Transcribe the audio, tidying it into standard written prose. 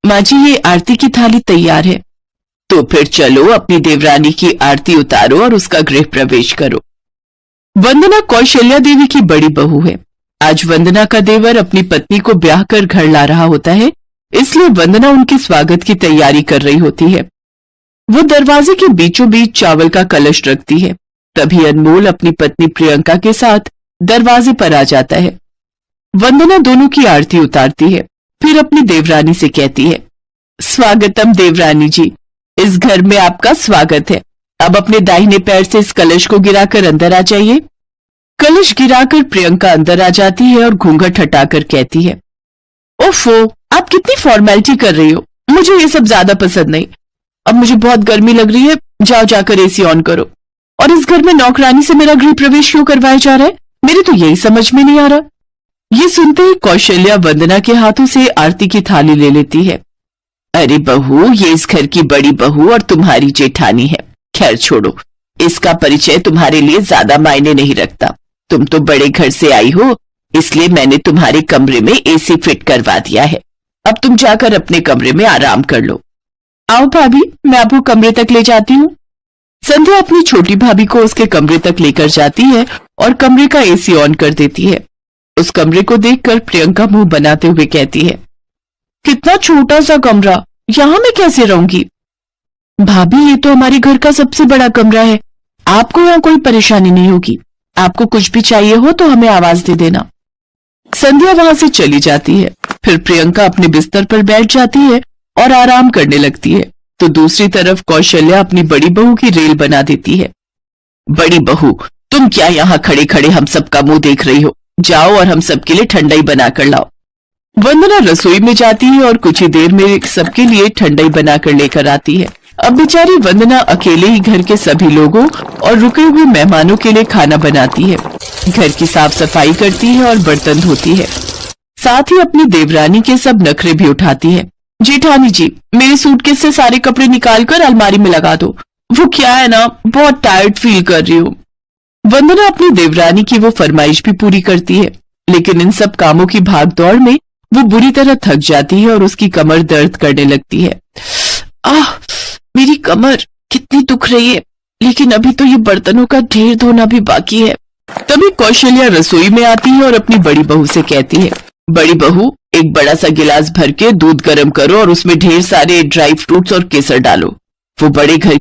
माँ जी, ये आरती की थाली तैयार है। तो फिर चलो अपनी देवरानी की आरती उतारो और उसका गृह प्रवेश करो। वंदना कौशल्या देवी की बड़ी बहू है। आज वंदना का देवर अपनी पत्नी को ब्याह कर घर ला रहा होता है, इसलिए वंदना उनके स्वागत की तैयारी कर रही होती है। वो दरवाजे के बीचों बीच चावल का कलश रखती है। तभी अनमोल अपनी पत्नी प्रियंका के साथ दरवाजे पर आ जाता है। वंदना दोनों की आरती उतारती है, फिर अपनी देवरानी से कहती है, स्वागतम देवरानी जी, इस घर में आपका स्वागत है। अब अपने दाहिने पैर से इस कलश को गिराकर अंदर आ जाइए। कलश गिराकर प्रियंका अंदर आ जाती है और घूंघट हटाकर कहती है, ओफो, आप कितनी फॉर्मेलिटी कर रही हो, मुझे ये सब ज्यादा पसंद नहीं। अब मुझे बहुत गर्मी लग रही है, जाओ जाकर एसी ऑन करो। और इस घर में नौकरानी से मेरा गृह प्रवेश क्यों करवाया जा रहा है, मेरे तो यही समझ में नहीं आ रहा। ये सुनते ही कौशल्या वंदना के हाथों से आरती की थाली ले लेती है। अरे बहू, ये इस घर की बड़ी बहू और तुम्हारी जेठानी है। खैर छोड़ो, इसका परिचय तुम्हारे लिए ज्यादा मायने नहीं रखता। तुम तो बड़े घर से आई हो, इसलिए मैंने तुम्हारे कमरे में एसी फिट करवा दिया है। अब तुम जाकर अपने कमरे में आराम कर लो। आओ भाभी, मैं आपको कमरे तक ले जाती हूँ। संध्या अपनी छोटी भाभी को उसके कमरे तक लेकर जाती है और कमरे का एसी ऑन कर देती है। उस कमरे को देखकर प्रियंका मुंह बनाते हुए कहती है, कितना छोटा सा कमरा, यहाँ मैं कैसे रहूंगी? भाभी, ये तो हमारे घर का सबसे बड़ा कमरा है, आपको यहाँ कोई परेशानी नहीं होगी। आपको कुछ भी चाहिए हो तो हमें आवाज दे देना। संध्या वहां से चली जाती है। फिर प्रियंका अपने बिस्तर पर बैठ जाती है और आराम करने लगती है। तो दूसरी तरफ कौशल्या अपनी बड़ी बहू की रेल बना देती है। बड़ी बहू, तुम क्या यहाँ खड़े खड़े हम सबका मुंह देख रही हो? जाओ और हम सबके लिए ठंडाई बनाकर लाओ। वंदना रसोई में जाती है और कुछ ही देर में सबके लिए ठंडाई बनाकर लेकर आती है। अब बेचारी वंदना अकेले ही घर के सभी लोगों और रुके हुए मेहमानों के लिए खाना बनाती है, घर की साफ सफाई करती है और बर्तन धोती है। साथ ही अपनी देवरानी के सब नखरे भी उठाती है। जेठानी जी, मेरे सूटकेस से सारे कपड़े निकालकर अलमारी में लगा दो। वो क्या है ना, बहुत टायर्ड फील कर रही हूँ। वंदना अपनी देवरानी की वो फरमाइश भी पूरी करती है, लेकिन इन सब कामों की भागदौड़ में वो बुरी तरह थक जाती है और उसकी कमर दर्द करने लगती है। आह, मेरी कमर कितनी दुख रही है, लेकिन अभी तो ये बर्तनों का ढेर धोना भी बाकी है। तभी कौशल्या रसोई में आती है और अपनी बड़ी बहू से कहती है, बड़ी बहू, एक बड़ा सा गिलास भर के दूध गर्म करो और उसमें ढेर सारे ड्राई फ्रूट्स और केसर डालो। वो बड़े घर